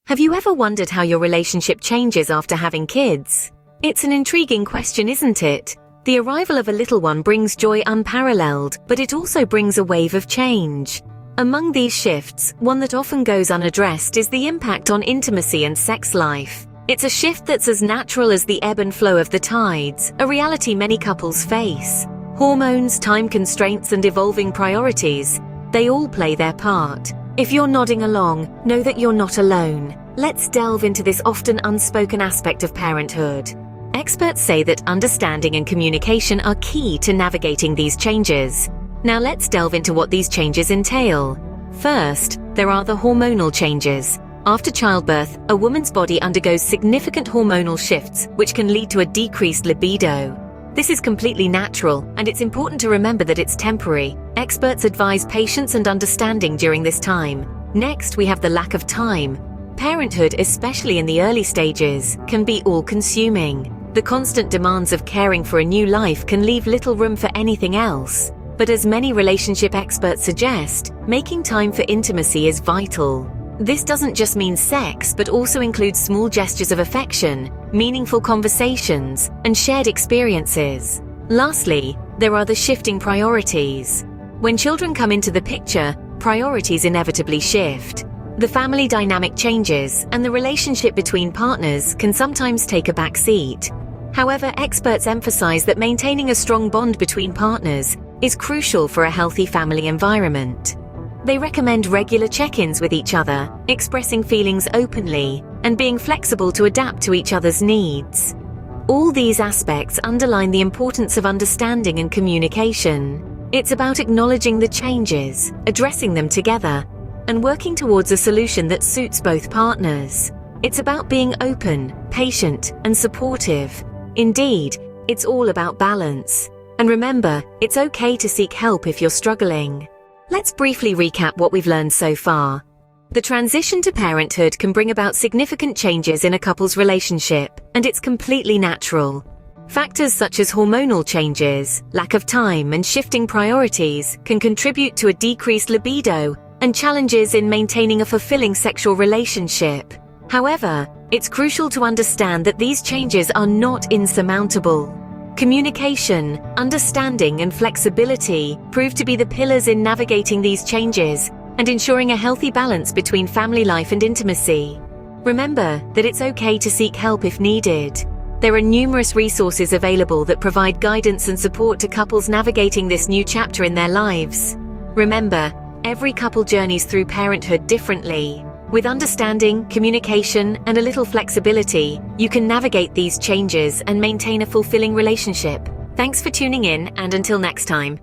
Have you ever wondered how your relationship changes after having kids? It's an intriguing question, isn't it? The arrival of a little one brings joy unparalleled, but it also brings a wave of change. Among these shifts, one that often goes unaddressed is the impact on intimacy and sex life. It's a shift that's as natural as the ebb and flow of the tides, a reality many couples face. Hormones, time constraints, and evolving priorities, they all play their part. If you're nodding along, know that you're not alone. Let's delve into this often unspoken aspect of parenthood. Experts say that understanding and communication are key to navigating these changes. Now let's delve into what these changes entail. First, there are the hormonal changes. After childbirth, a woman's body undergoes significant hormonal shifts, which can lead to a decreased libido. This is completely natural, and it's important to remember that it's temporary. Experts advise patience and understanding during this time. Next, we have the lack of time. Parenthood, especially in the early stages, can be all-consuming. The constant demands of caring for a new life can leave little room for anything else. But as many relationship experts suggest, making time for intimacy is vital. This doesn't just mean sex, but also includes small gestures of affection, meaningful conversations, and shared experiences. Lastly, there are the shifting priorities. When children come into the picture, priorities inevitably shift. The family dynamic changes, and the relationship between partners can sometimes take a back seat. However, experts emphasize that maintaining a strong bond between partners is crucial for a healthy family environment. They recommend regular check-ins with each other, expressing feelings openly, and being flexible to adapt to each other's needs. All these aspects underline the importance of understanding and communication. It's about acknowledging the changes, addressing them together, and working towards a solution that suits both partners. It's about being open, patient, and supportive. Indeed, it's all about balance. And remember, it's okay to seek help if you're struggling. Let's briefly recap what we've learned so far. The transition to parenthood can bring about significant changes in a couple's relationship, and it's completely natural. Factors such as hormonal changes, lack of time, and shifting priorities can contribute to a decreased libido and challenges in maintaining a fulfilling sexual relationship. However, it's crucial to understand that these changes are not insurmountable. Communication, understanding, and flexibility prove to be the pillars in navigating these changes and ensuring a healthy balance between family life and intimacy. Remember that it's okay to seek help if needed. There are numerous resources available that provide guidance and support to couples navigating this new chapter in their lives. Remember, every couple journeys through parenthood differently. With understanding, communication, and a little flexibility, you can navigate these changes and maintain a fulfilling relationship. Thanks for tuning in, and until next time.